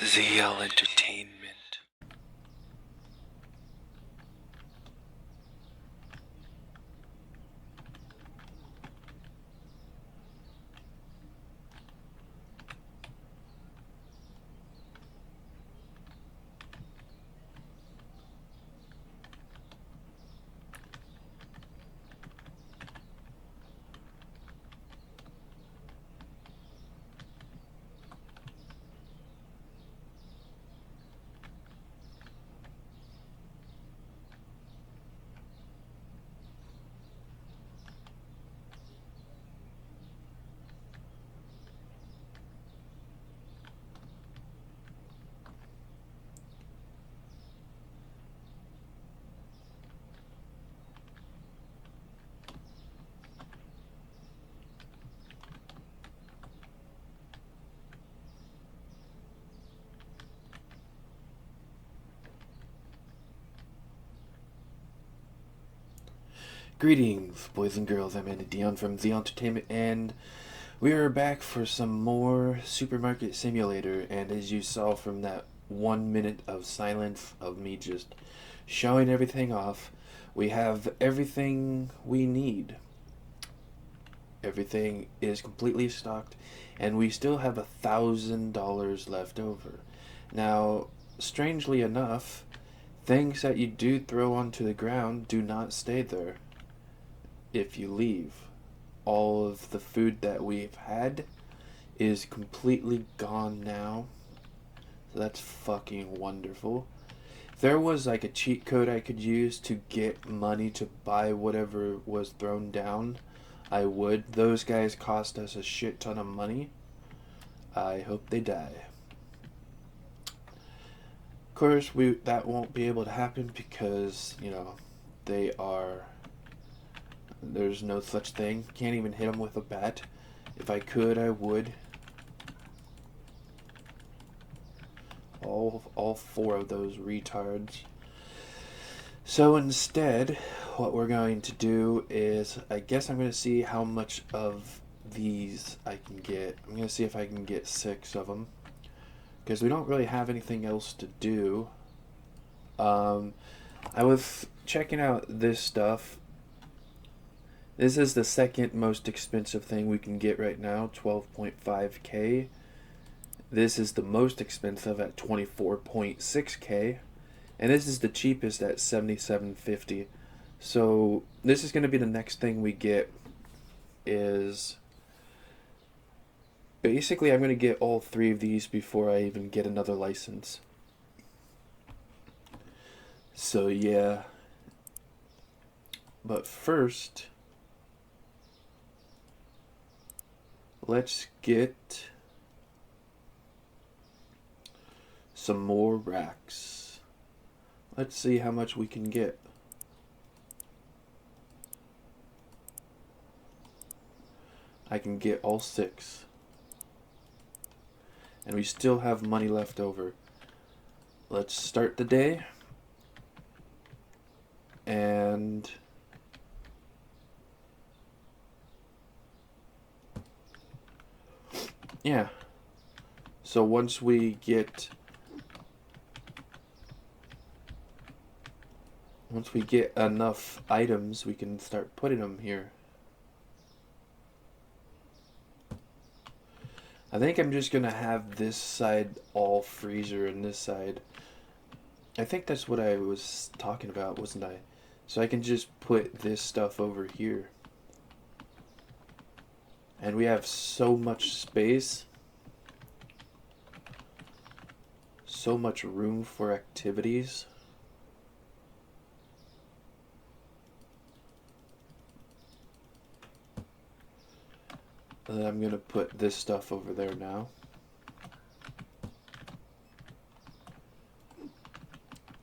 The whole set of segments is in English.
ZL Entertainment. Greetings, boys and girls. I'm Andy Dion from The Entertainment, and we are back for some more Supermarket Simulator. And as you saw from that 1 minute of silence of me just showing everything off, we have everything we need. Everything is completely stocked, and we still have $1,000 left over. Now, strangely enough, things that you do throw onto the ground do not stay there if you leave. All of the food that we've had is completely gone now. So that's fucking wonderful. If there was like a cheat code I could use to get money to buy whatever was thrown down, I would. Those guys cost us a shit ton of money. I hope they die. Of course, that won't be able to happen because, they are. There's no such thing. Can't even hit them with a bat. If I could, I would. All four of those retards. So instead, what we're going to do is, I guess I'm going to see how much of these I can get. I'm going to see if I can get 6 of them. Because we don't really have anything else to do. I was checking out this stuff. This is the second most expensive thing we can get right now, 12.5k. This is the most expensive at 24.6k. And this is the cheapest at 77.50. So this is going to be the next thing we get. Is basically I'm going to get all 3 of these before I even get another license. So yeah. But first, let's get some more racks. Let's see how much we can get. I can get all 6. And we still have money left over. Let's start the day. And yeah. So once we get enough items, we can start putting them here. I think I'm just gonna have this side all freezer and this side. I think that's what I was talking about, wasn't I? So I can just put this stuff over here. And we have so much space. So much room for activities. And then I'm going to put this stuff over there now.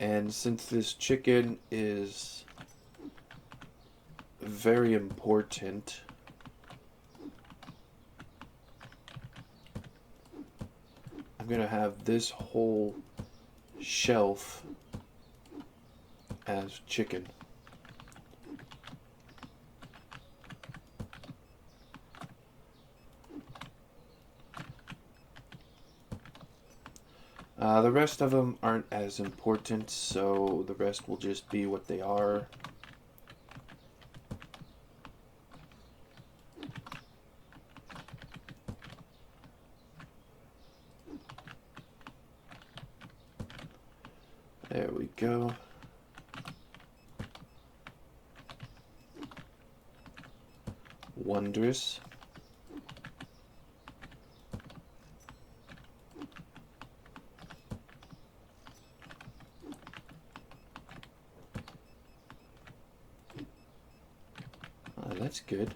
And since this chicken is very important, I'm going to have this whole shelf as chicken. The rest of them aren't as important, so the rest will just be what they are. There we go. Wondrous. That's good.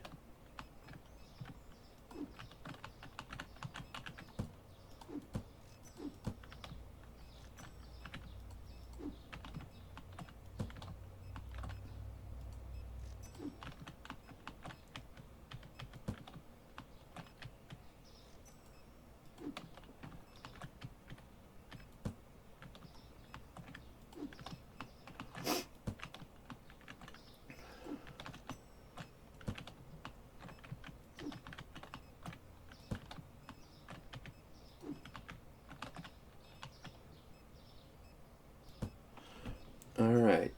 Alright.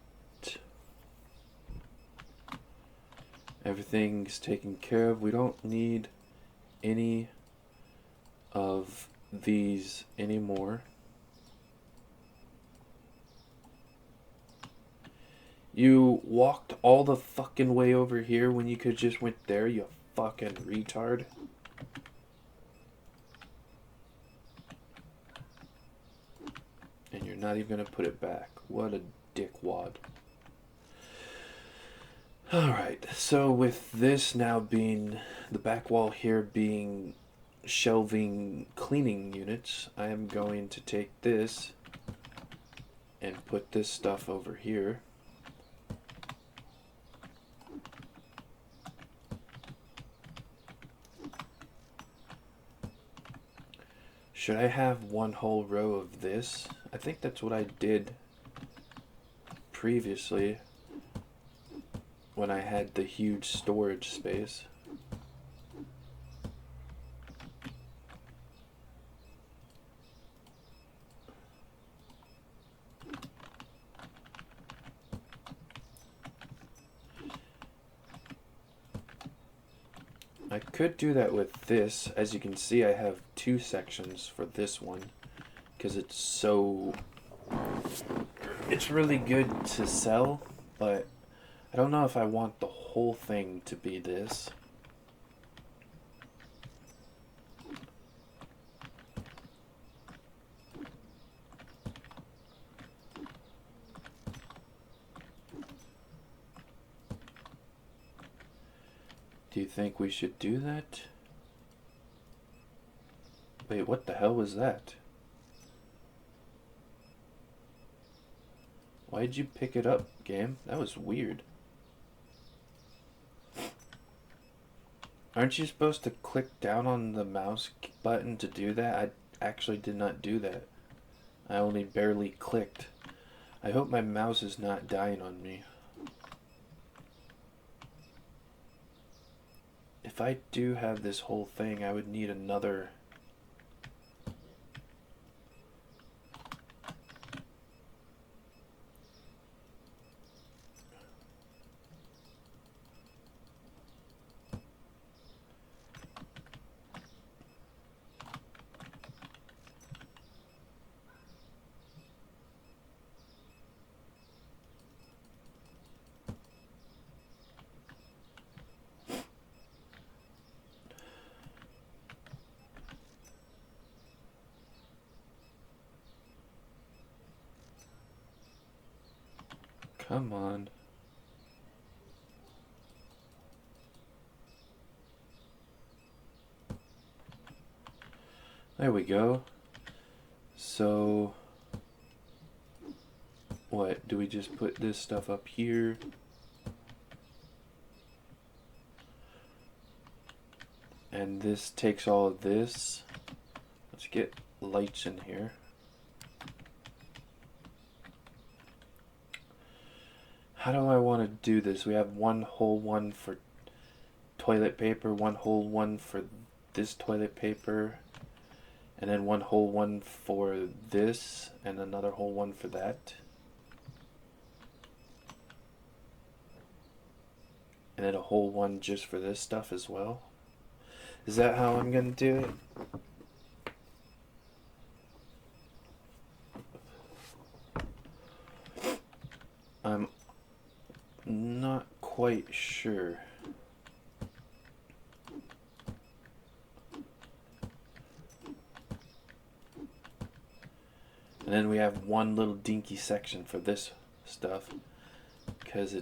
Everything's taken care of. We don't need any of these anymore. You walked all the fucking way over here when you could just went there, you fucking retard. And you're not even gonna put it back. What a dickwad. Alright, so with this now being the back wall here being shelving cleaning units, I am going to take this and put this stuff over here. Should I have one whole row of this? I think that's what I did previously when I had the huge storage space. I could do that with this. As you can see, I have two sections for this one because it's really good to sell, but I don't know if I want the whole thing to be this. Do you think we should do that? Wait, what the hell was that? Why'd you pick it up, game? That was weird. Aren't you supposed to click down on the mouse button to do that? I actually did not do that. I only barely clicked. I hope my mouse is not dying on me. If I do have this whole thing, I would need another. Come on. There we go. So, what? Do we just put this stuff up here? And this takes all of this. Let's get lights in here. How do I want to do this? We have one whole one for toilet paper, one whole one for this toilet paper, And then one whole one for this, and another whole one for that. And then a whole one just for this stuff as well. Is that how I'm gonna do it? I'm not quite sure. And then we have one little dinky section for this stuff, because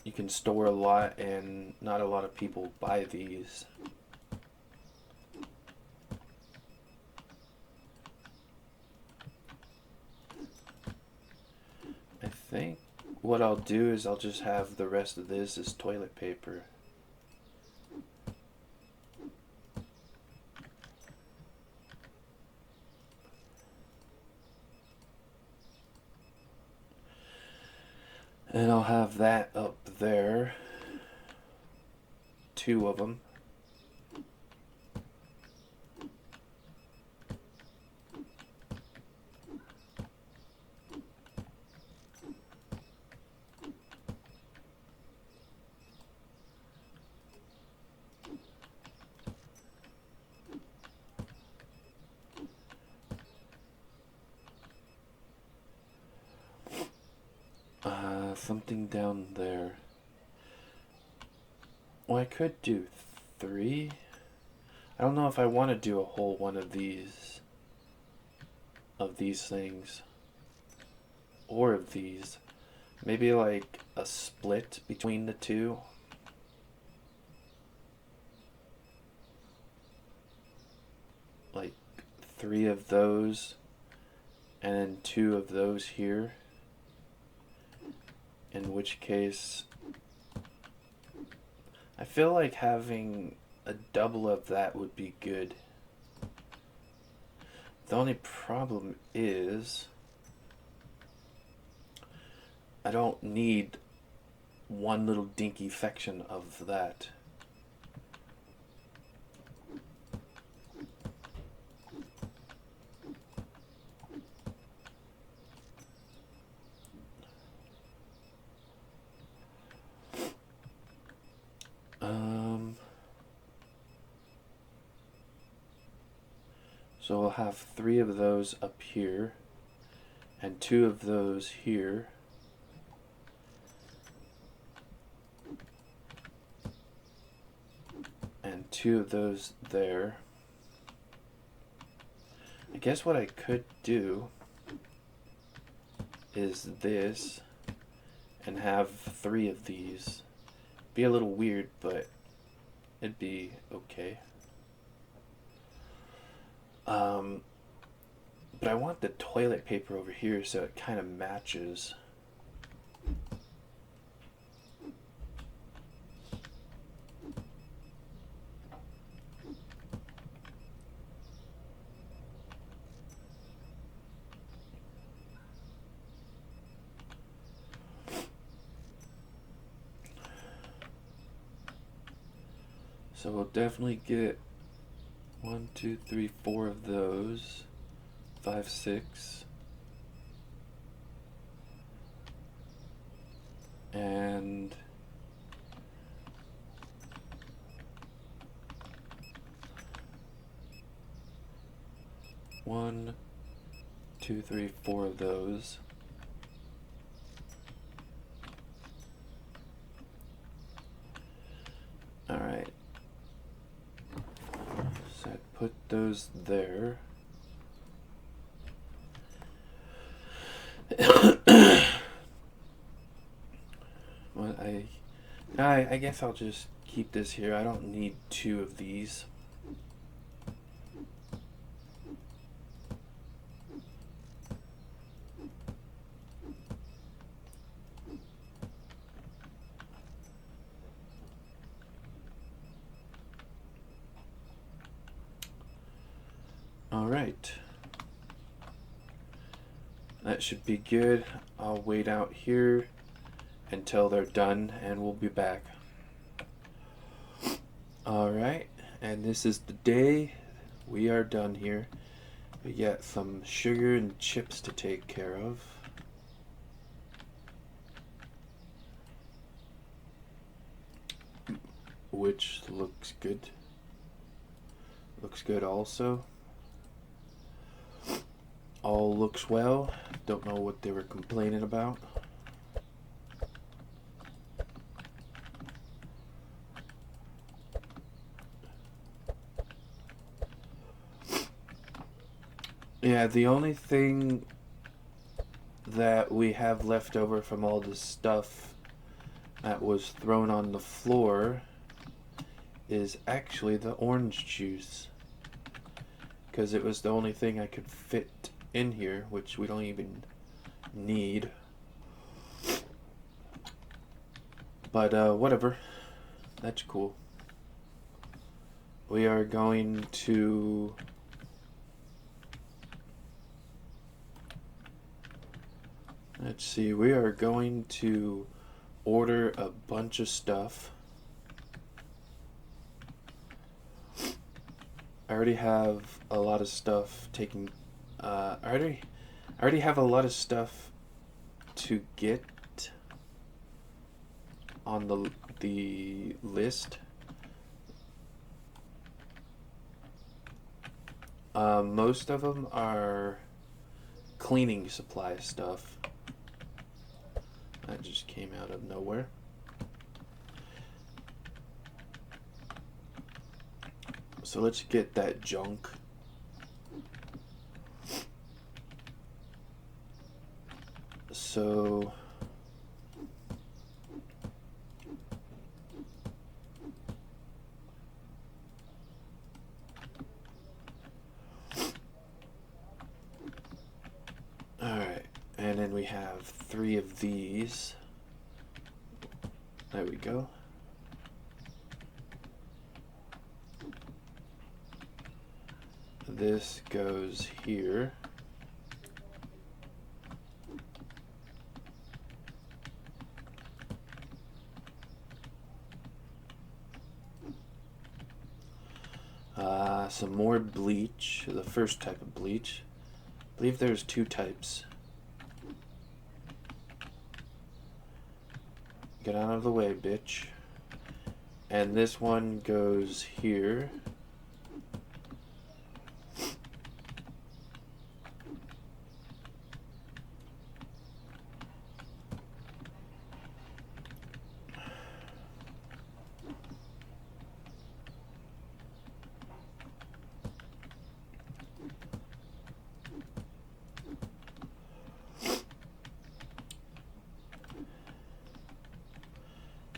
you can store a lot and not a lot of people buy these. I think what I'll do is I'll just have the rest of this as toilet paper. And I'll have that up there. 2 of them. Something down there. Well, I could do 3. I don't know if I want to do a whole one of these things, or of these. Maybe like a split between the two. Like 3 of those, and then 2 of those here. In which case, I feel like having a double of that would be good. The only problem is I don't need one little dinky section of that. So we'll have 3 of those up here, and 2 of those here. And 2 of those there. I guess what I could do is this, and have 3 of these. Be a little weird, but it'd be okay. But I want the toilet paper over here so it kind of matches. So we'll definitely get 1, 2, 3, 4 of those. 5, 6. And one, 2, 3, 4 of those. All right. So I put those there. Well, I guess I'll just keep this here. I don't need 2 of these. All right. That should be good. I'll wait out here until they're done and we'll be back. All right. And this is the day we are done here. We got some sugar and chips to take care of. Which looks good. Looks good also. All looks well. Don't know what they were complaining about. Yeah, the only thing that we have left over from all this stuff that was thrown on the floor is actually the orange juice. Because it was the only thing I could fit in here, which we don't even need. But whatever. That's cool. We are going to... Let's see, we are going to order a bunch of stuff. I already have a lot of stuff taking... I already have a lot of stuff to get on the list. Most of them are cleaning supply stuff. That just came out of nowhere. So let's get that junk. So alright, and then we have 3 of these. There we go. This goes here. Some more bleach, the first type of bleach. I believe there's 2 types. Get out of the way, bitch. And this one goes here.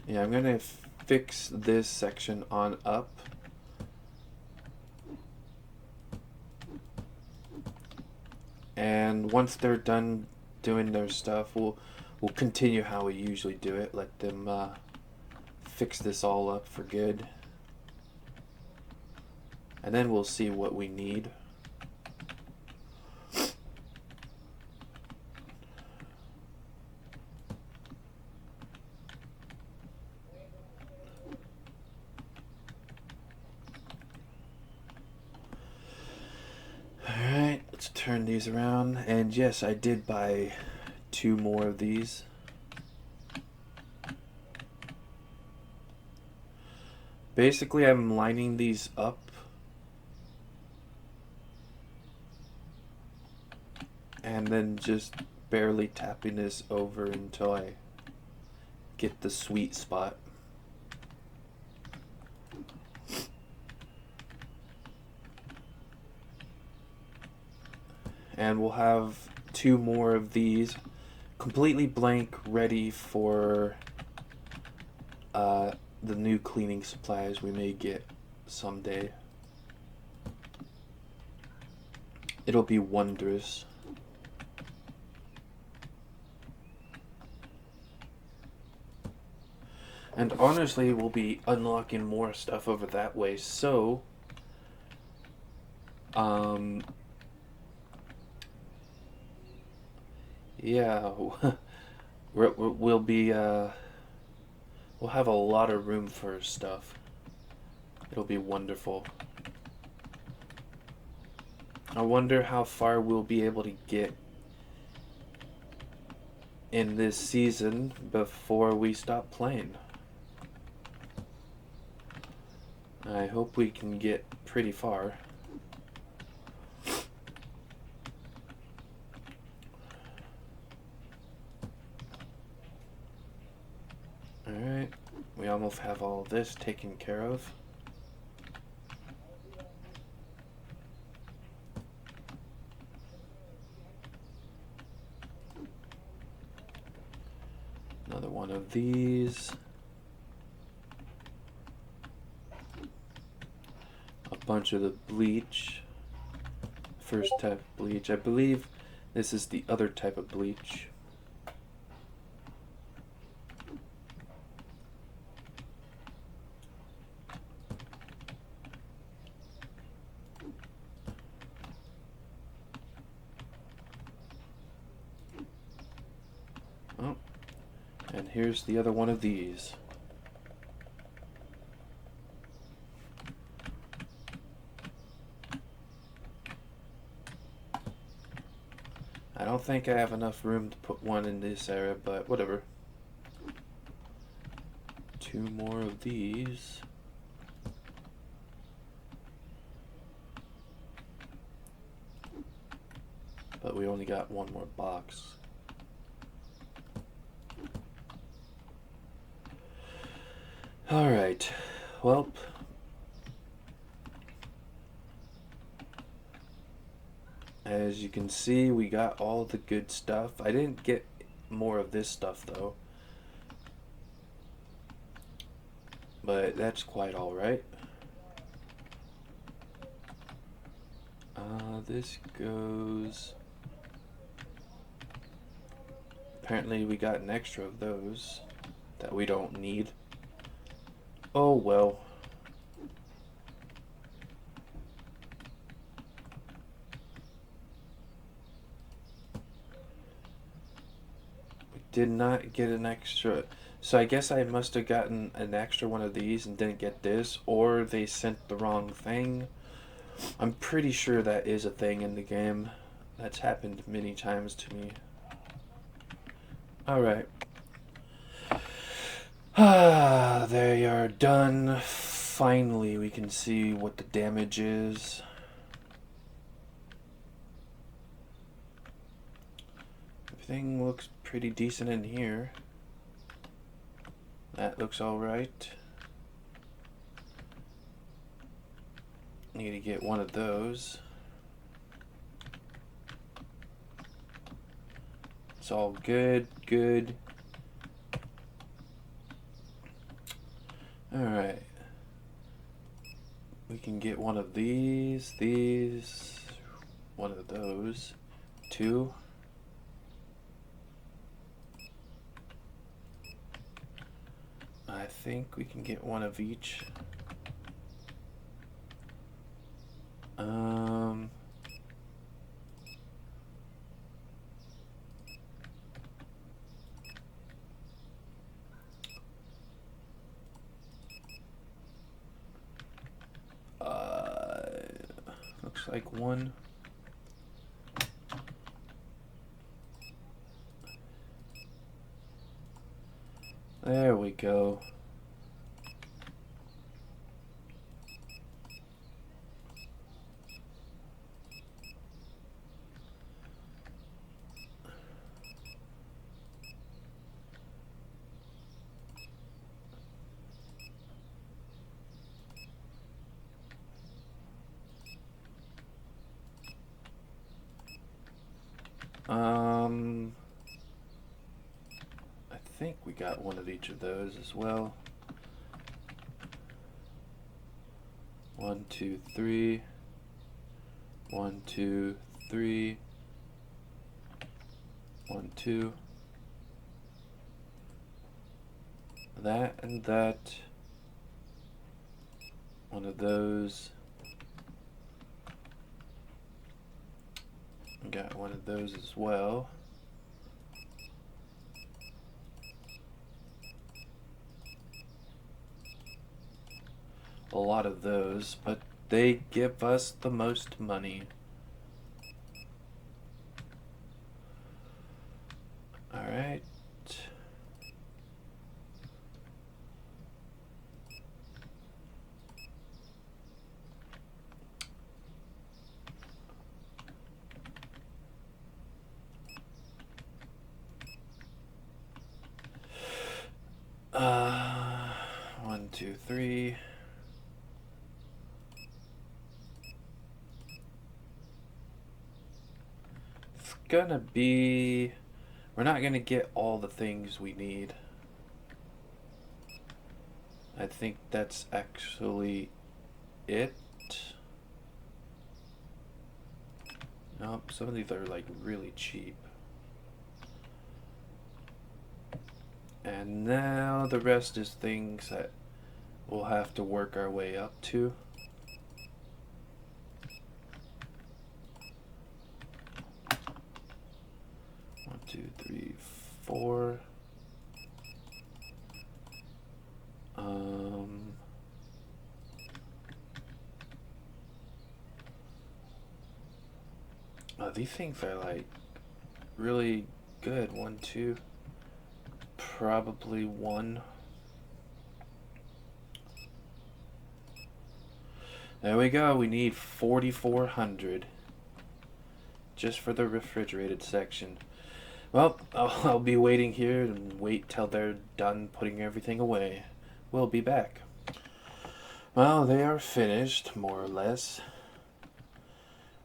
Yeah, I'm gonna fix this section on up. And once they're done doing their stuff, we'll continue how we usually do it. Let them fix this all up for good. And then we'll see what we need. Alright, let's turn these around. And yes, I did buy 2 more of these. Basically, I'm lining these up. And then just barely tapping this over until I get the sweet spot. And we'll have 2 more of these completely blank, ready for the new cleaning supplies we may get someday. It'll be wondrous. And honestly, we'll be unlocking more stuff over that way, so yeah, we'll be we'll have a lot of room for stuff. It'll be wonderful. I wonder how far we'll be able to get in this season before we stop playing. I hope we can get pretty far. Alright, we almost have all this taken care of. Another one of these. A bunch of the bleach. First type of bleach. I believe this is the other type of bleach. Oh, and here's the other one of these. I don't think I have enough room to put one in this area, but whatever. Two more of these. But we only got one more box. Alright, well, as you can see, we got all the good stuff. I didn't get more of this stuff though, but that's quite alright. This goes... Apparently we got an extra of those that we don't need. Oh well. We did not get an extra. So I guess I must have gotten an extra one of these and didn't get this, or they sent the wrong thing. I'm pretty sure that is a thing in the game. That's happened many times to me. Alright. They are done. Finally, we can see what the damage is. Everything looks pretty decent in here. That looks alright. Need to get one of those. It's all good, good. Alright. We can get one of these, one of those, two. I think we can get one of each. Looks like one. There we go. I think we got one of each of those as well. 1, 2, 3. 1, 2, 3. 1, 2. That and that. One of those. Got one of those as well. A lot of those, but they give us the most money. right. Uh, 1, 2, 3. It's gonna be. We're not gonna get all the things we need. I think that's actually it. Nope, some of these are like really cheap. And now the rest is things that we'll have to work our way up to. One, two, three, 4. These things are like really good. 1, 2, probably 1. There we go. We need 4,400 just for the refrigerated section. Well, I'll be waiting here and wait till they're done putting everything away. We'll be back. Well, they are finished, more or less.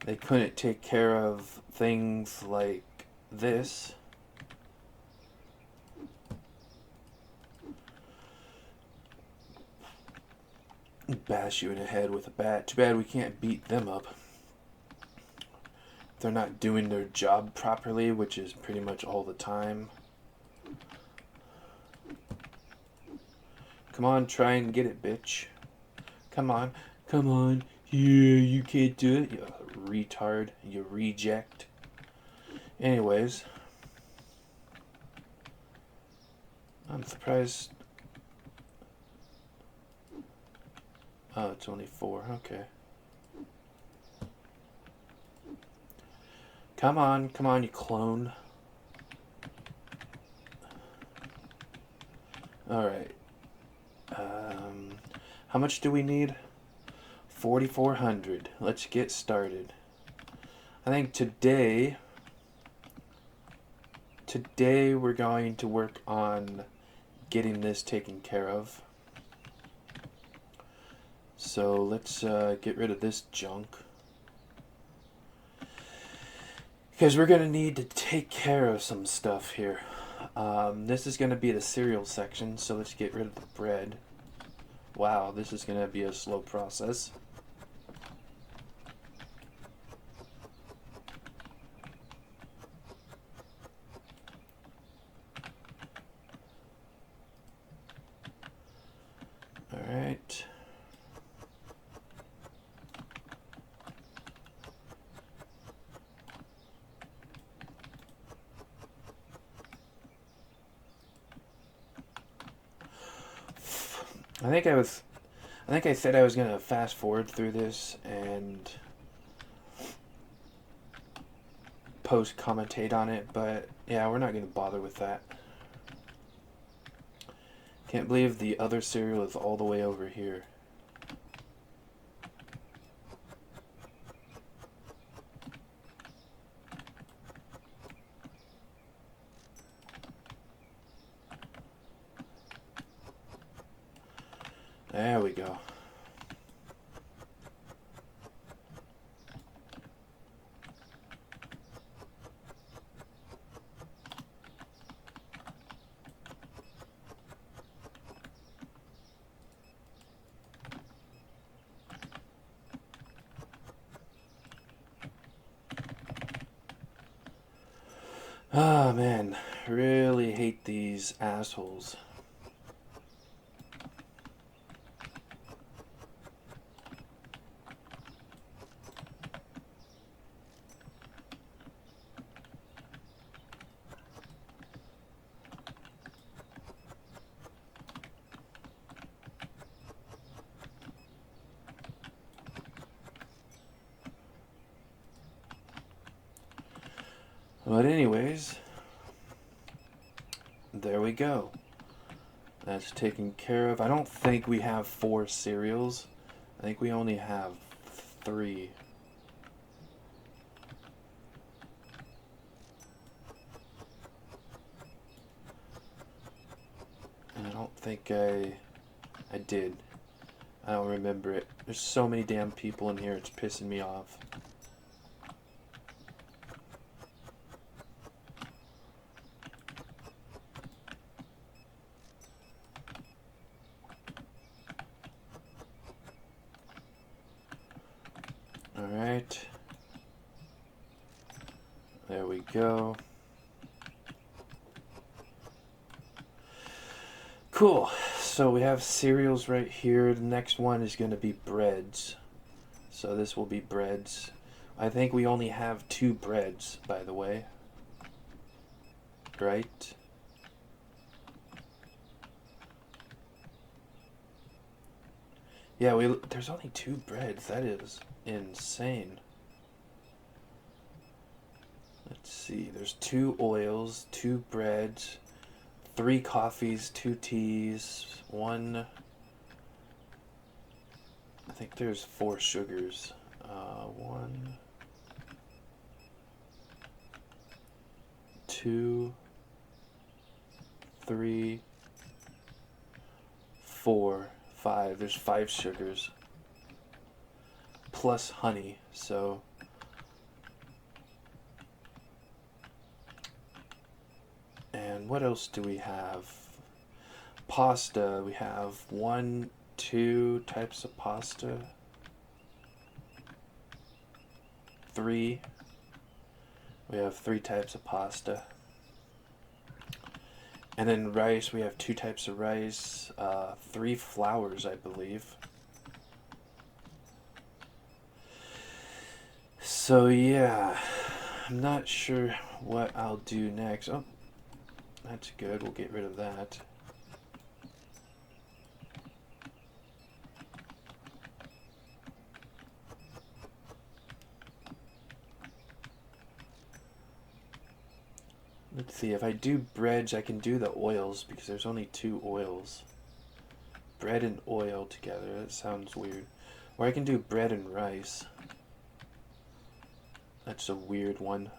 They couldn't take care of things like this. Bash you in the head with a bat. Too bad we can't beat them up. They're not doing their job properly, which is pretty much all the time. Come on, try and get it, bitch. Come on. Come on. Yeah, you can't do it. You retard. You reject. Anyways. I'm surprised. Oh, it's only 4. Okay. Come on, you clone. Alright. How much do we need? 4,400. Let's get started. I think today we're going to work on getting this taken care of. So let's get rid of this junk. Because we're going to need to take care of some stuff here. This is going to be the cereal section, so let's get rid of the bread. Wow, this is going to be a slow process. Alright. I think I said I was going to fast forward through this and post commentate on it, but yeah, we're not going to bother with that. Can't believe the other cereal is all the way over here. There we go. Oh man, really hate these assholes. But anyways, There we go. That's taken care of. I don't think we have 4 cereals. I think we only have 3. And I don't think I did. I don't remember it. There's so many damn people in here, it's pissing me off. Alright. There we go. Cool. So we have cereals right here. The next one is going to be breads. So this will be breads. I think we only have 2 breads, by the way. Right? Yeah, there's only 2 breads. That is insane. Let's see. There's 2 oils, 2 breads, 3 coffees, 2 teas, 1. I think there's 4 sugars. 1, 2, 3, 4, 5. There's 5 sugars. Plus honey, so. And what else do we have? Pasta. We have 1, 2 types of pasta. 3. We have 3 types of pasta. And then rice, we have 2 types of rice, 3 flours, I believe. So yeah, I'm not sure what I'll do next. Oh, that's good. We'll get rid of that. Let's see, if I do breads, I can do the oils because there's only 2 oils. Bread and oil together, that sounds weird. Or I can do bread and rice. That's a weird one.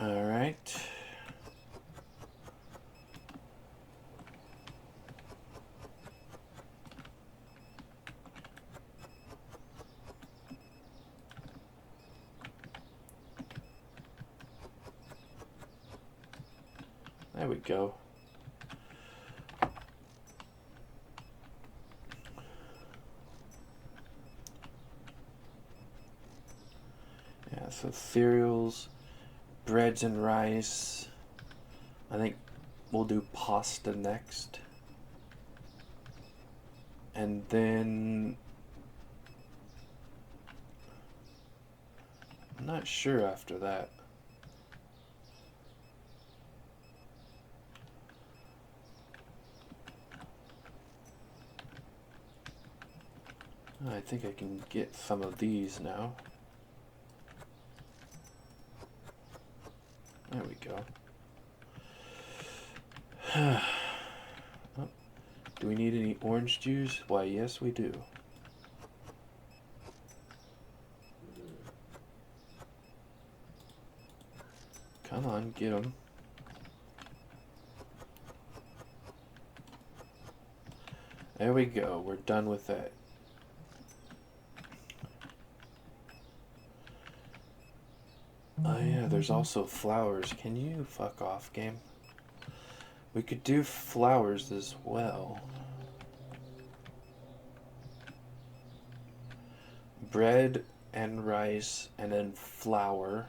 Alright. There we go. Yeah, so cereals, breads and rice. I think we'll do pasta next. And then I'm not sure after that. I think I can get some of these now. There we go. Oh, do we need any orange juice? Why, yes we do. Come on, get them. There we go. We're done with that. Oh yeah, there's also flowers. Can you fuck off, game? We could do flowers as well. Bread and rice and then flour.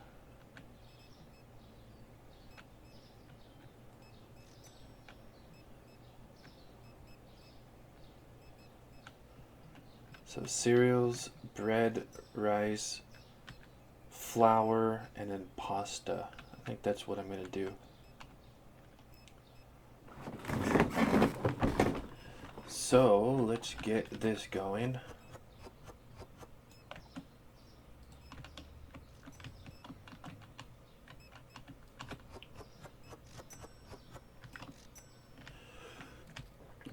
So cereals, bread, rice, flour, and then pasta. I think that's what I'm going to do. So let's get this going.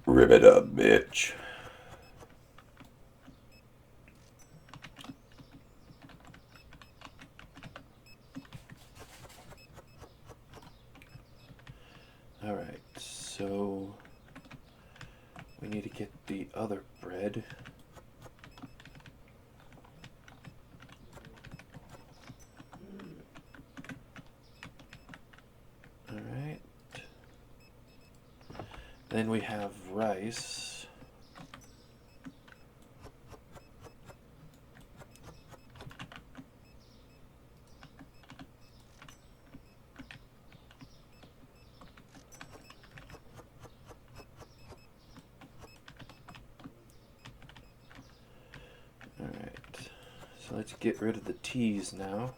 Rip it up, bitch. Alright, so we need to get the other bread. Alright. Then we have rice. Alright, so let's get rid of the teas now.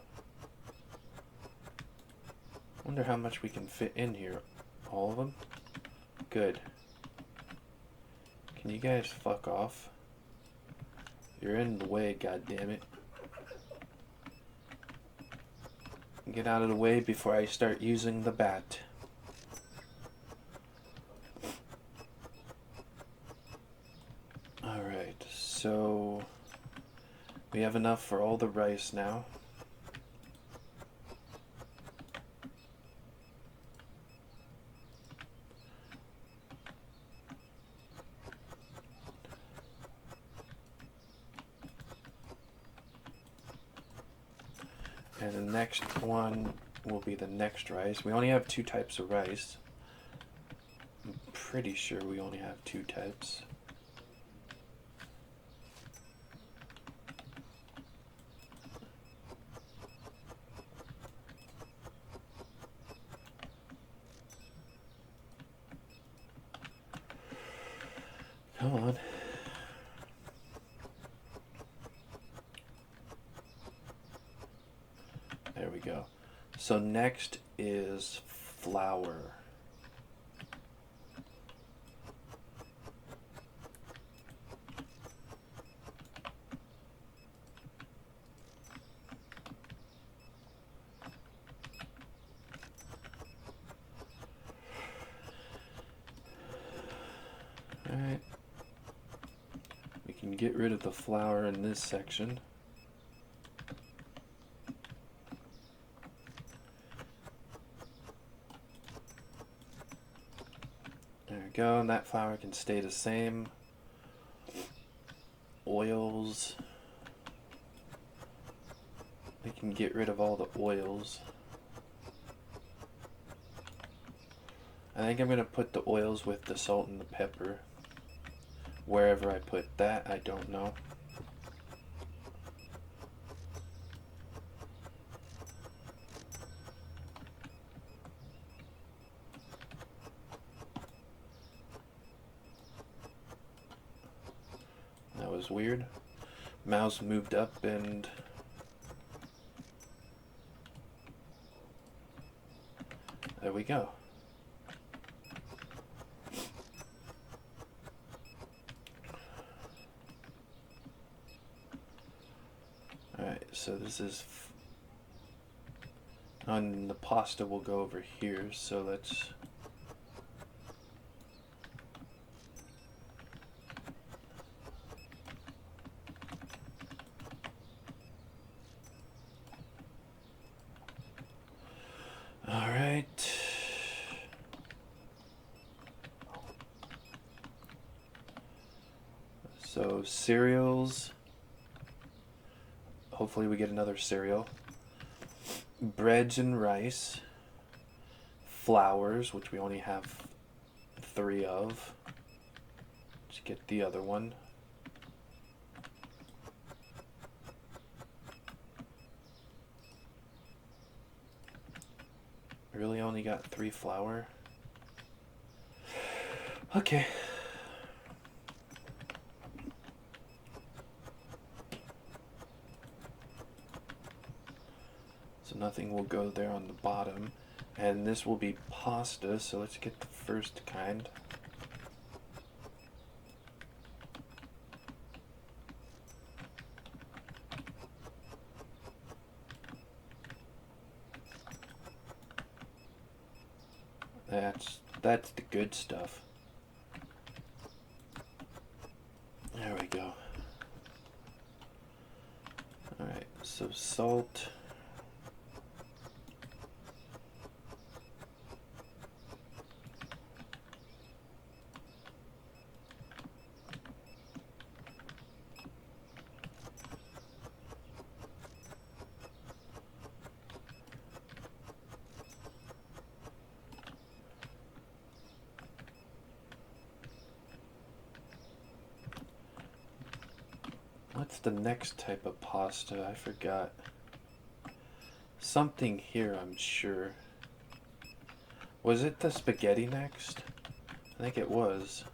Wonder how much we can fit in here. All of them? Good. Can you guys fuck off? You're in the way, goddammit. Get out of the way before I start using the bat. Alright, so we have enough for all the rice now. And the next one will be the next rice. We only have 2 types of rice. I'm pretty sure we only have 2 types. Come on. There we go. So next is flour. Alright. We can get rid of the flour in this section. There we go, and that flour can stay the same. Oils. We can get rid of all the oils. I think I'm going to put the oils with the salt and the pepper. Wherever I put that, I don't know. That was weird. Mouse moved up and there we go. Alright, so this is on the pasta will go over here, so let's Alright. So cereals. Hopefully we get another cereal. Breads and rice. Flours, which we only have 3 of. Let's get the other one. Really only got 3 flour. Okay. So nothing will go there on the bottom. And this will be pasta, so let's get the first kind. That's the good stuff. There we go. Alright, so salt. What's the next type of pasta? I forgot. Something here, I'm sure. Was it the spaghetti next? I think it was.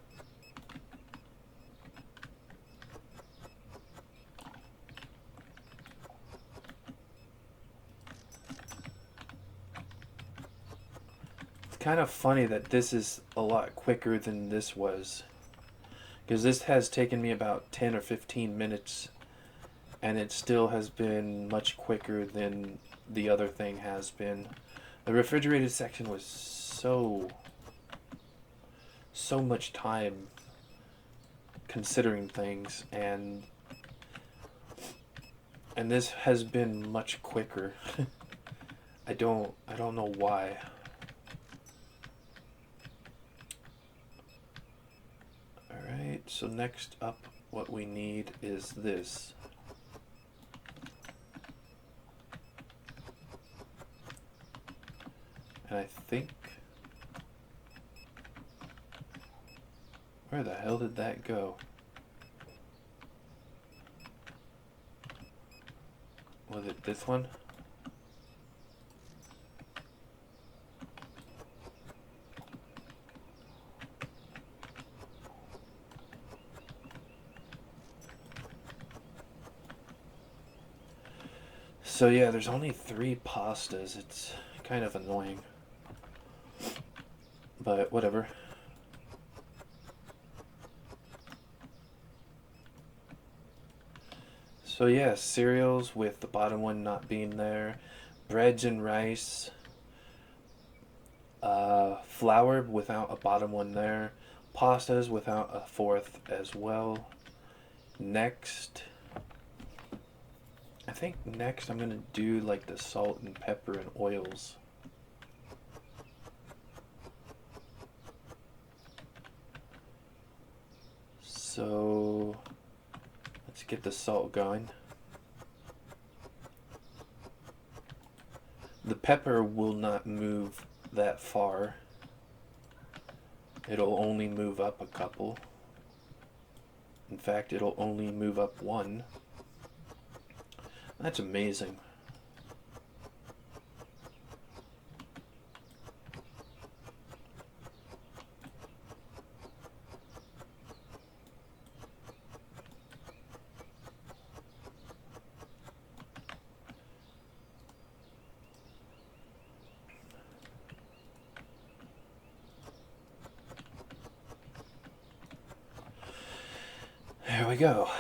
It's kind of funny that this is a lot quicker than this was. Because this has taken me about 10 or 15 minutes, and it still has been much quicker than the other thing has been. The refrigerated section was so much time considering things, and this has been much quicker. I don't know why. Alright, so next up what we need is this. And I think... Where the hell did that go? Was it this one? So yeah, there's only 3 pastas. It's kind of annoying. But whatever. So yeah, cereals with the bottom one not being there. Breads and rice. Flour without a bottom one there. Pastas without a 4th as well. Next... I think next I'm gonna do like the salt and pepper and oils. So let's get the salt going. The pepper will not move that far. It'll only move up a couple. In fact, it'll only move up 1. That's amazing. There we go.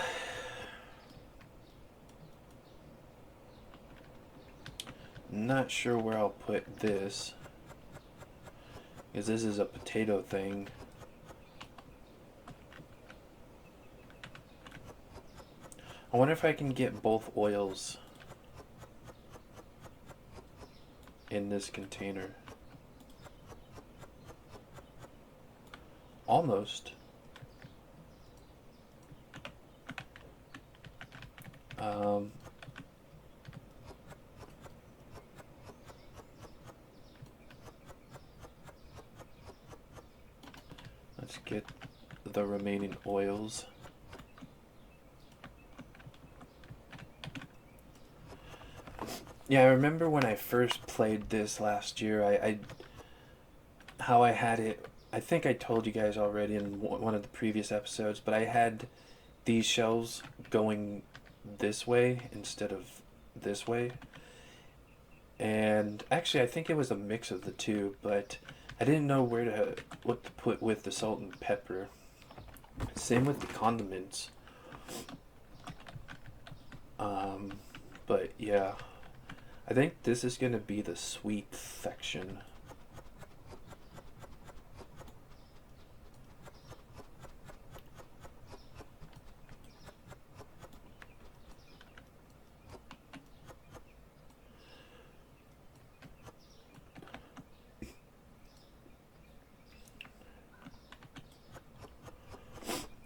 Not sure where I'll put this, because this is a potato thing. I wonder if I can get both oils in this container. Almost. Let's get the remaining oils. Yeah, I remember when I first played this last year, how I had it. I think I told you guys already in one of the previous episodes, but I had these shelves going this way instead of this way. And actually, I think it was a mix of the two, but I didn't know what to put with the salt and pepper. Same with the condiments. Um, but yeah, I think this is gonna be the sweet section.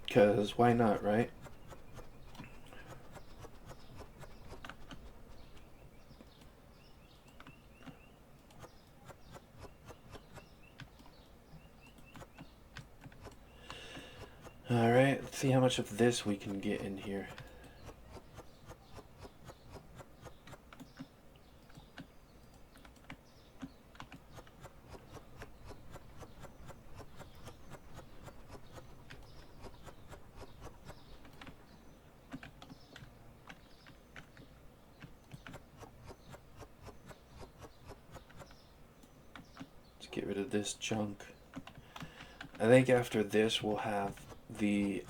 Because why not, right? Alright, let's see how much of this we can get in here. Let's get rid of this junk. I think after this we'll have the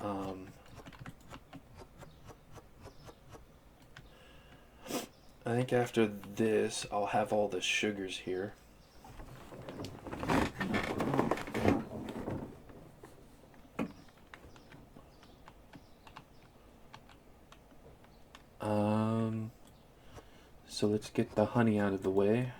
I think after this I'll have all the sugars here. So let's get the honey out of the way.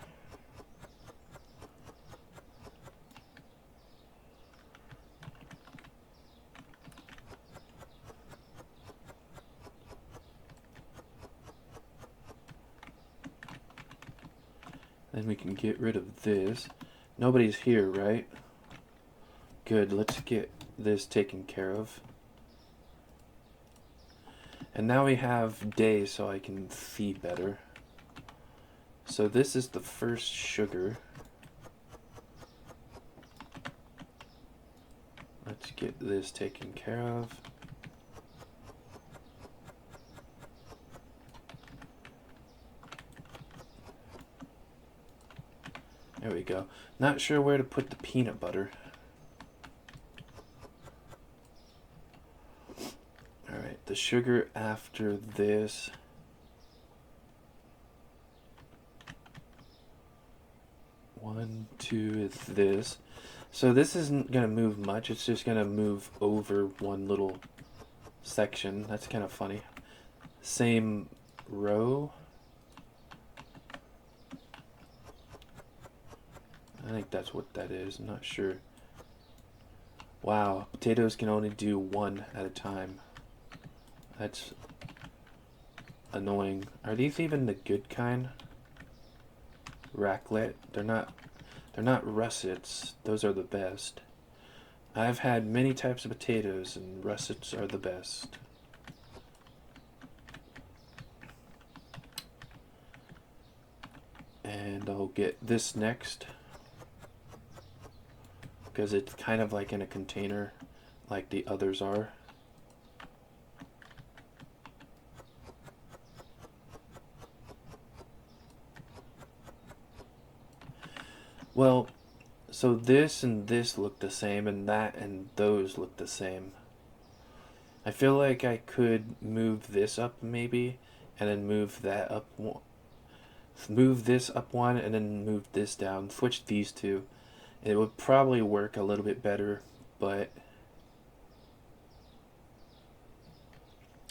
Then we can get rid of this. Nobody's here, right? Good, let's get this taken care of. And now we have day so I can see better. So this is the first sugar. Let's get this taken care of. There we go. Not sure where to put the peanut butter. Alright, the sugar after this. One, two is this. So this isn't going to move much. It's just going to move over one little section. That's kind of funny. Same row. I think that's what that is. I'm not sure. Wow, potatoes can only do one at a time. That's annoying. Are these even the good kind? Raclette? They're not russets. Those are the best. I've had many types of potatoes and russets are the best. And I'll get this next because it's kind of like in a container like the others are. Well, so this and this look the same, and that and those look the same. I feel like I could move this up maybe, and then move that up, move this up one, and then move this down. Switch these two. It would probably work a little bit better, but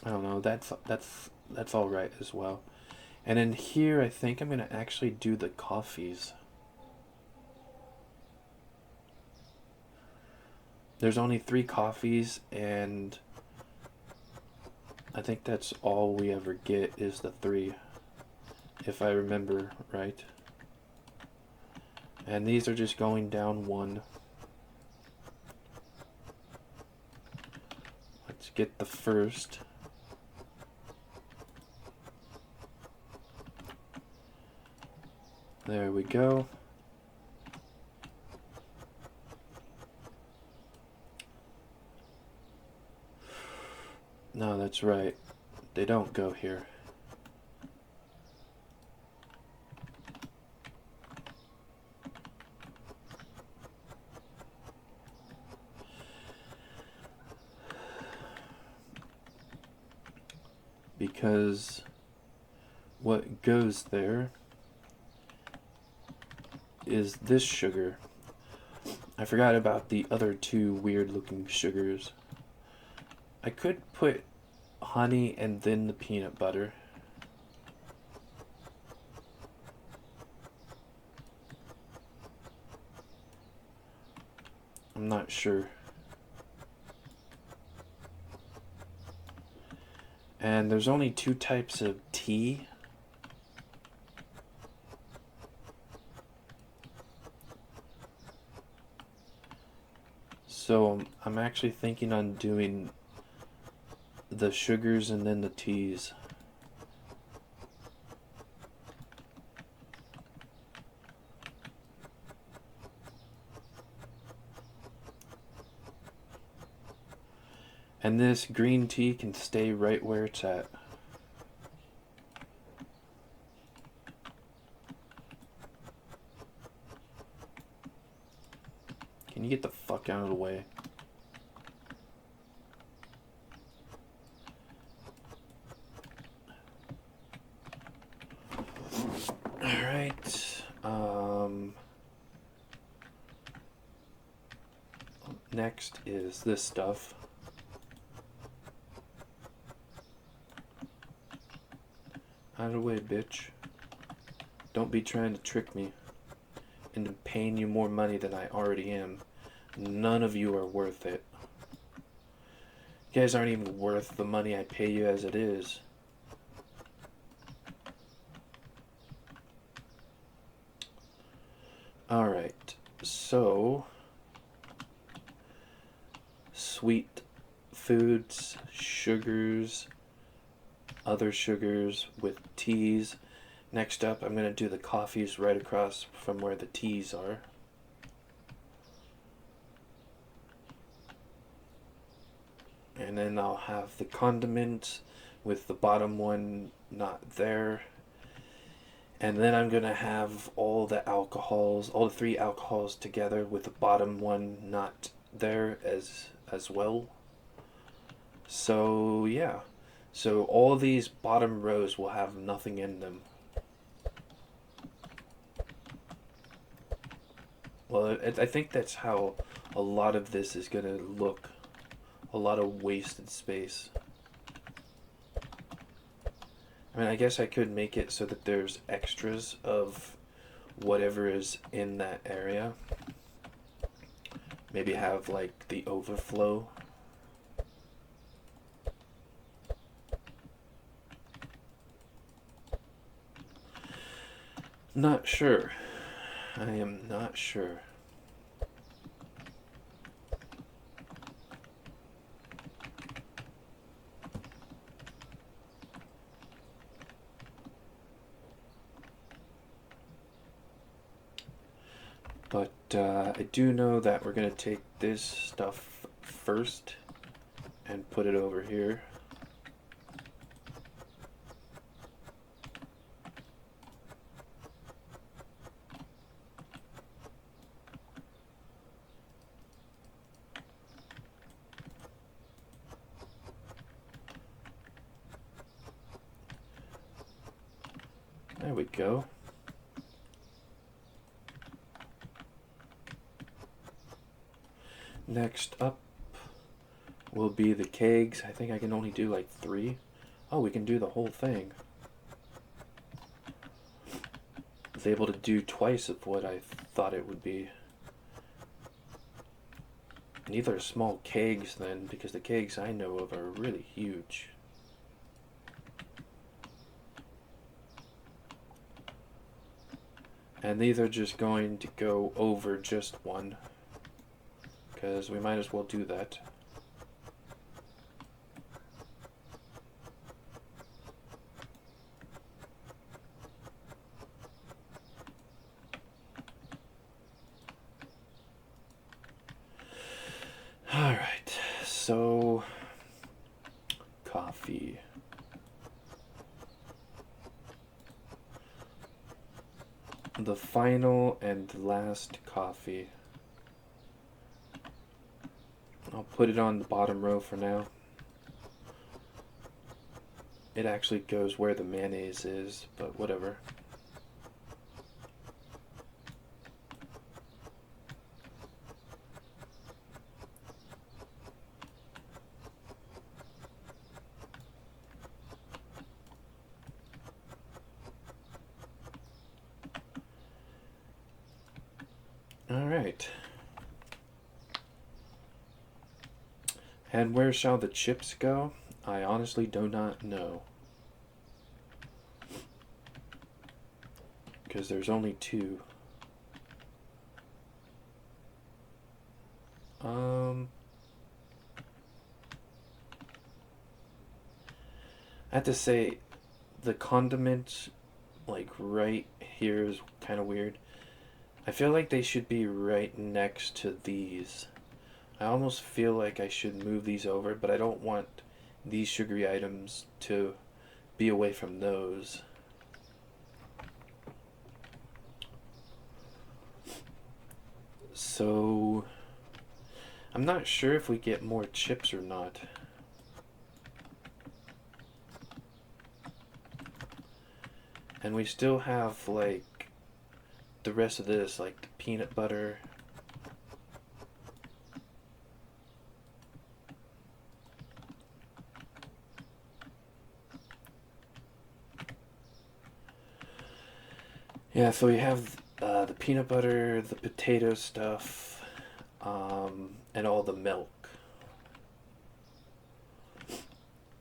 I don't know. That's all right as well. And in here, I think I'm gonna actually do the coffees. There's only 3 coffees, and I think that's all we ever get is the 3, if I remember right. And these are just going down 1. Let's get the first. There we go. No, that's right. They don't go here. because what goes there is this sugar. I forgot about the other two weird looking sugars. I could put honey and then the peanut butter. I'm not sure. And there's only two types of tea. So I'm actually thinking on doing the sugars and then the teas. And this green tea can stay right where it's at. Can you get the fuck out of the way? Alright. Next is this stuff. Out of the way, bitch. Don't be trying to trick me into paying you more money than I already am. None of you are worth it. You guys aren't even worth the money I pay you as it is. Alright, so sweet foods, sugars, other sugars with teas. Next up, I'm going to do the coffees right across from where the teas are. And then I'll have the condiments with the bottom one not there. And then I'm going to have all the alcohols, all the three alcohols together with the bottom one not there as well. So, yeah. So all these bottom rows will have nothing in them. Well, I think that's how a lot of this is going to look. A lot of wasted space. I mean, I guess I could make it so that there's extras of whatever is in that area. Maybe have like the overflow. Not sure. I am not sure. But I do know that we're going to take this stuff first and put it over here. There we go. Next up will be the kegs. I think I can only do like 3. Oh, we can do the whole thing. I was able to do twice of what I thought it would be. And these are small kegs then, because the kegs I know of are really huge. And these are just going to go over just one, because we might as well do that. Alright, so coffee. The final and last coffee. I'll put it on the bottom row for now. it actually goes where the mayonnaise is, but whatever. Alright. And where shall the chips go? I honestly do not know. Because there's only two. I have to say, the condiment, like right here, is kind of weird. I feel like they should be right next to these. I almost feel like I should move these over, but I don't want these sugary items to be away from those. So, I'm not sure if we get more chips or not. And we still have, like, the rest of this, like the peanut butter. Yeah, so we have the peanut butter, the potato stuff, and all the milk.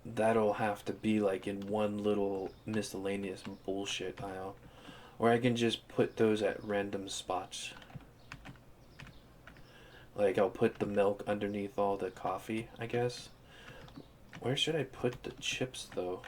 That'll have to be like in one little miscellaneous bullshit aisle. Or I can just put those at random spots. Like I'll put the milk underneath all the coffee, I guess. Where should I put the chips though?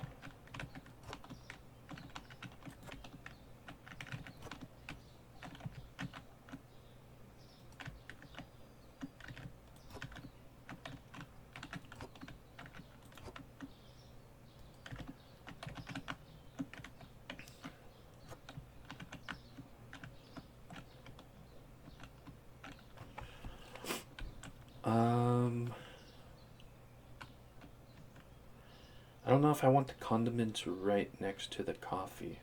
I don't know if I want the condiments right next to the coffee.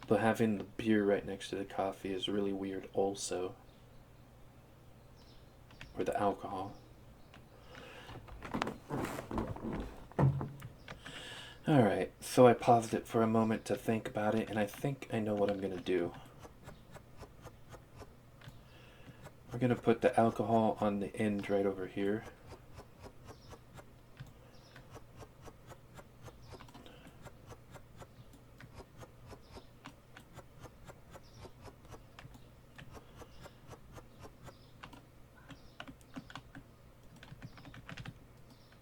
But having the beer right next to the coffee is really weird also. Or the alcohol. Alright, so I paused it for a moment to think about it, and I think I know what I'm gonna do. We're gonna put the alcohol on the end right over here.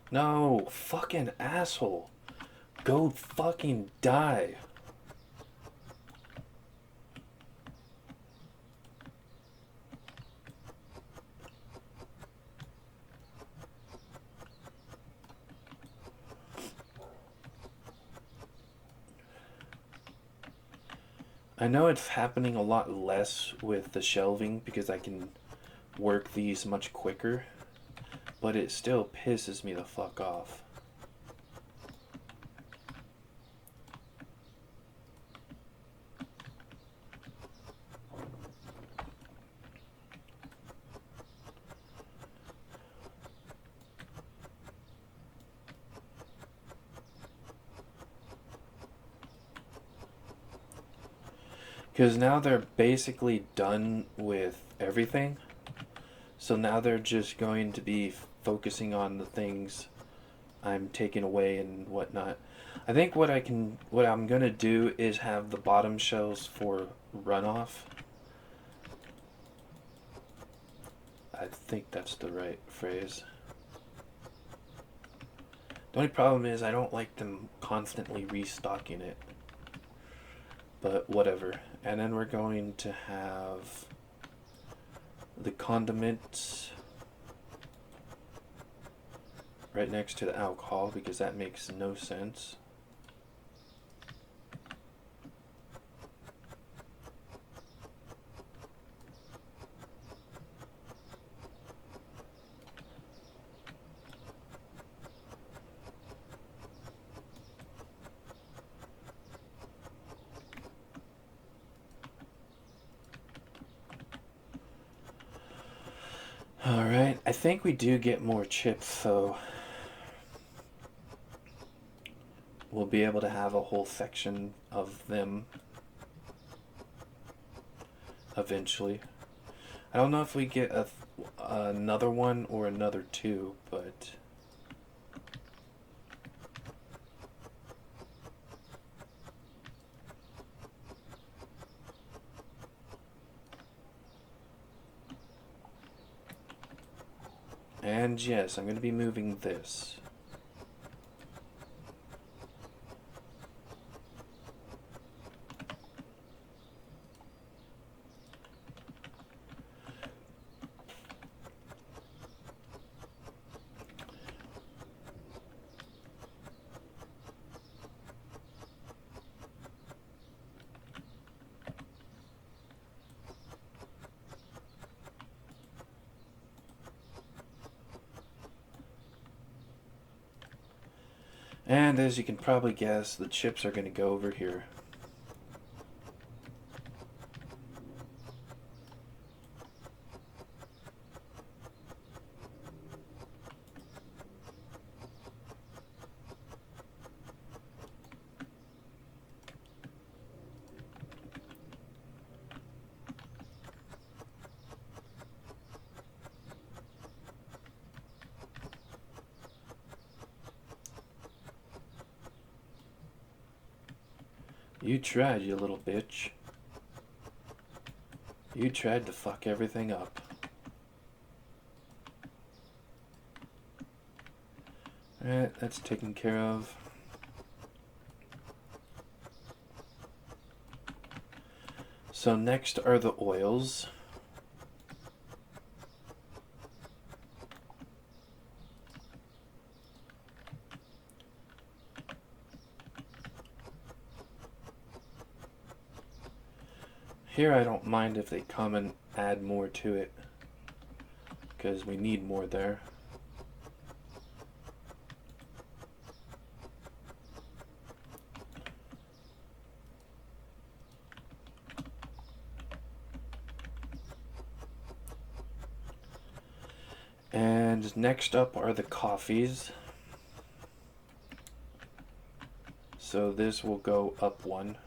No, fucking asshole. Go fucking die. I know it's happening a lot less with the shelving because I can work these much quicker, but it still pisses me the fuck off. Because now they're basically done with everything. So now they're just going to be focusing on the things I'm taking away and whatnot. I think what I'm gonna do is have the bottom shelves for runoff. I think that's the right phrase. The only problem is I don't like them constantly restocking it. But whatever. And then we're going to have the condiments right next to the alcohol because that makes no sense. Alright, I think we do get more chips, so we'll be able to have a whole section of them eventually. I don't know if we get another one or another two, but and yes, I'm going to be moving this. And as you can probably guess, the chips are going to go over here. You tried, you little bitch. You tried to fuck everything up. Alright, that's taken care of. So next are the oils. Here I don't mind if they come and add more to it, because we need more there. And next up are the coffees. So this will go up one.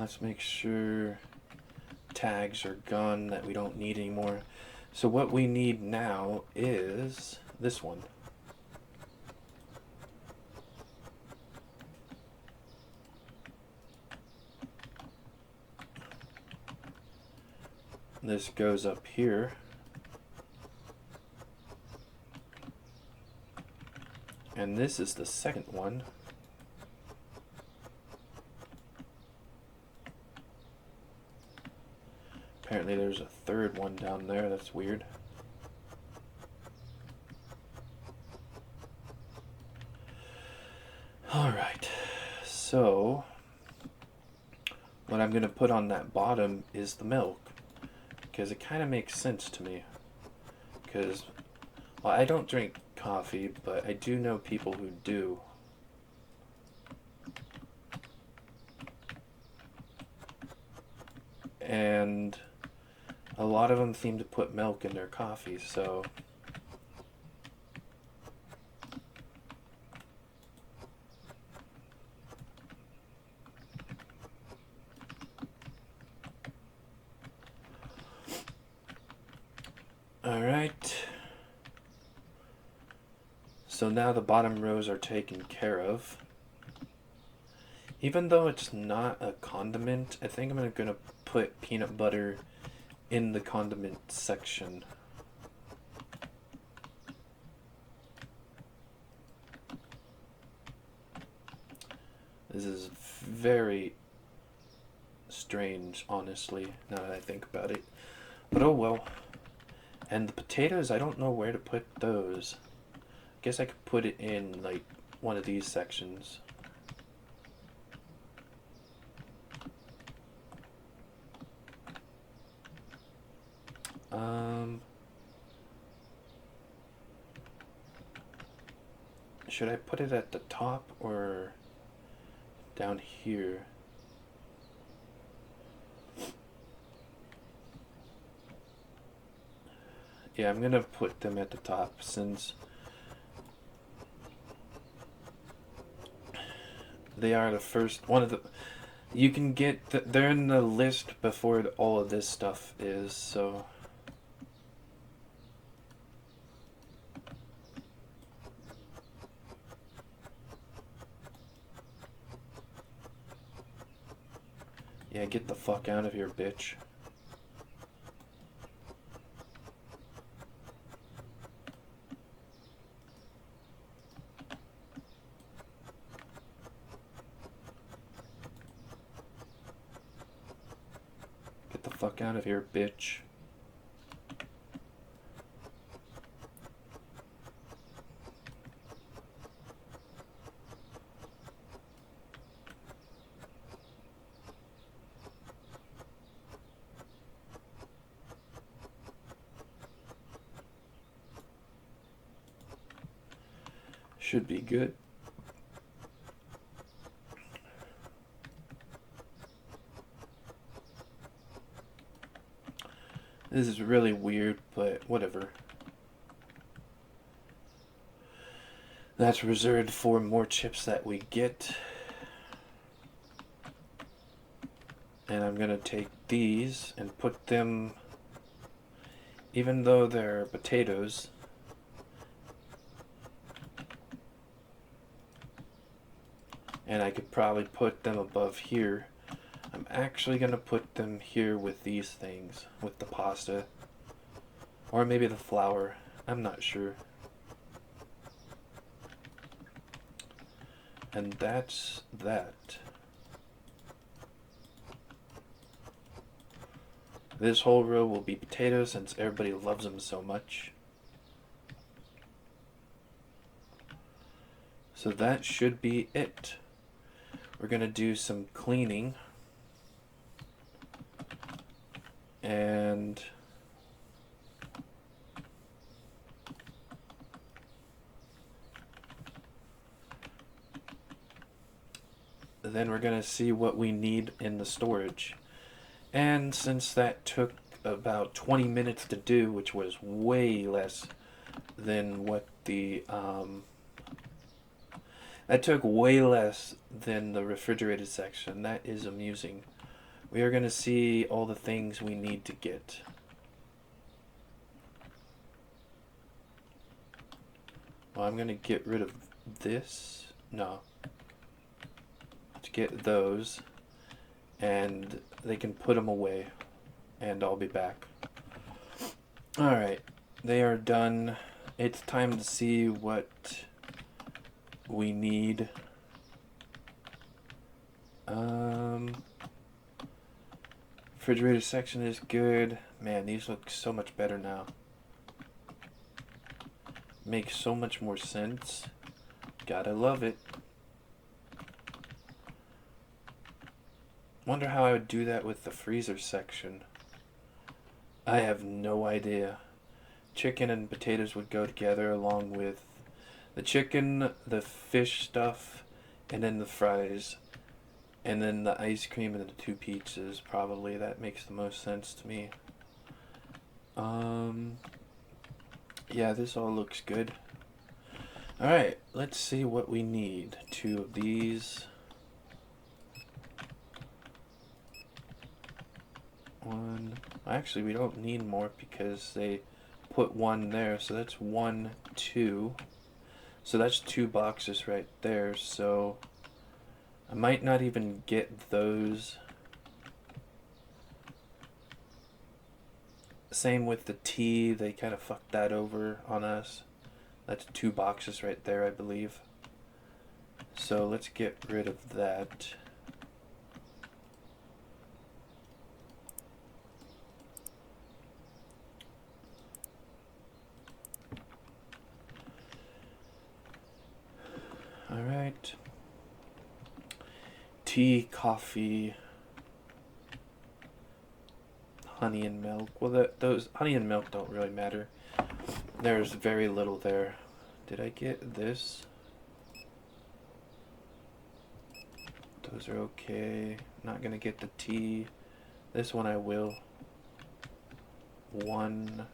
Let's make sure tags are gone that we don't need anymore. So what we need now is this one. This goes up here. And this is the second one. Apparently there's a third one down there. That's weird. Alright. So what I'm going to put on that bottom is the milk. Because it kind of makes sense to me. Because, well, I don't drink coffee, but I do know people who do. And a lot of them seem to put milk in their coffee, so alright. So now the bottom rows are taken care of. Even though it's not a condiment, I think I'm going to put peanut butter in the condiment section. This is very strange, honestly, now that I think about it. But oh well. And the potatoes, I don't know where to put those. I guess I could put it in, like, one of these sections. should I put it at the top or down here? Yeah, I'm gonna put them at the top since they are the first one of the. You can get they're in the list before all of this stuff is, so. Yeah, get the fuck out of here, bitch. Get the fuck out of here, bitch. Should be good. This is really weird, but whatever. That's reserved for more chips that we get. And I'm gonna take these and put them, even though they're potatoes, and I could probably put them above here. I'm actually gonna put them here with these things, with the pasta, or maybe the flour. I'm not sure. And that's that. This whole row will be potatoes since everybody loves them so much. So that should be it. We're gonna do some cleaning. And then we're gonna see what we need in the storage. And since that took about 20 minutes to do, which was way less than what the that took way less than the refrigerated section. That is amusing. We are going to see all the things we need to get. Well, I'm going to get rid of this. No. To get those. And they can put them away. And I'll be back. Alright. They are done. It's time to see what we need. Refrigerator section is good. Man, these look so much better now. Makes so much more sense. Gotta love it. Wonder how I would do that with the freezer section. I have no idea. Chicken and potatoes would go together along with the chicken, the fish stuff, and then the fries. And then the ice cream and the 2 pizzas, probably. That makes the most sense to me. Yeah, this all looks good. Alright, let's see what we need. 2 of these. 1. Actually, we don't need more because they put 1 there. So that's 1, 2. So that's 2 boxes right there. So I might not even get those. Same with the tea. They kind of fucked that over on us. That's 2 boxes right there, I believe. So let's get rid of that. Alright. Tea, coffee, honey and milk. Well, those honey and milk don't really matter. There's very little there. Did I get this? Those are okay. Not gonna get the T. This one I will. 1,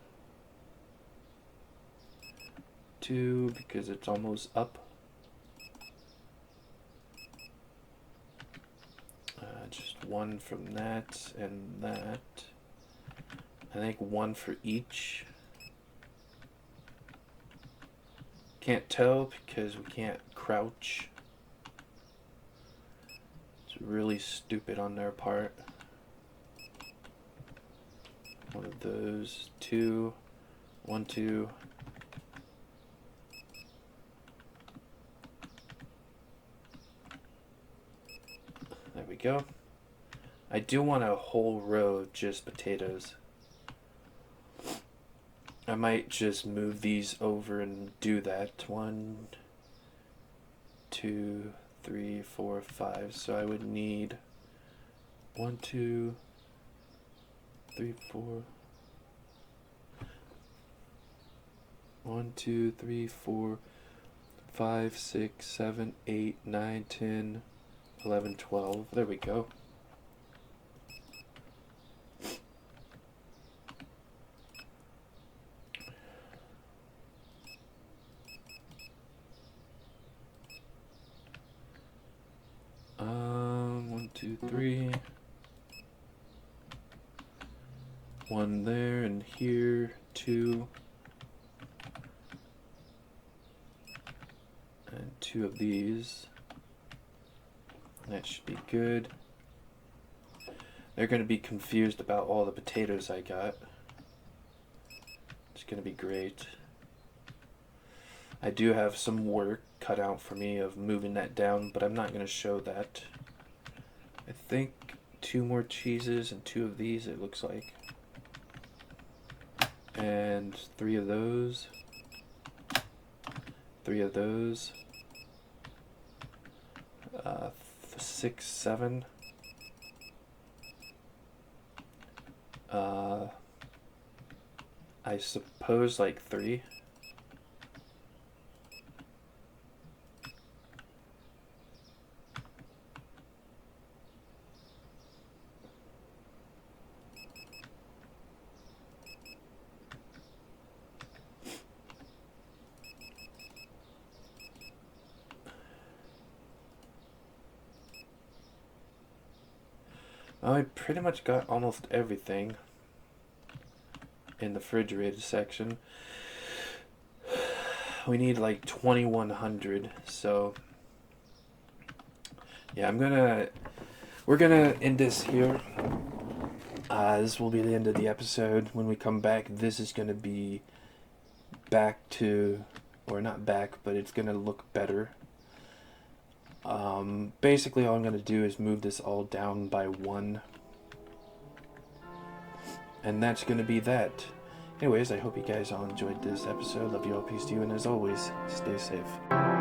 2, because it's almost up. Just 1 from that and that. I think 1 for each. Can't tell because we can't crouch. It's really stupid on their part. 1 of those. 2. 1, 2. There we go. I do want a whole row of just potatoes. I might just move these over and do that. 1, 2, 3, 4, 5. So I would need 1, 2, 3, 4. 1, 2, 3, 4, 5, 6, 7, 8, 9, 10, 11, 12. There we go. One, 2, 3. 1 there and here. 2. And 2 of these. That should be good. They're going to be confused about all the potatoes I got. It's going to be great. I do have some work cut out for me of moving that down, but I'm not going to show that. I think 2 more cheeses and 2 of these, it looks like. And 3 of those. 3 of those. 6, 7. I suppose like 3. I pretty much got almost everything in the refrigerated section. We need like 2,100, so yeah, we're gonna end this here. This will be the end of the episode. When we come back, this is gonna be back to, or not back, but it's gonna look better. Basically all I'm going to do is move this all down by 1. And that's going to be that. Anyways, I hope you guys all enjoyed this episode. Love you all, peace to you, and as always, stay safe.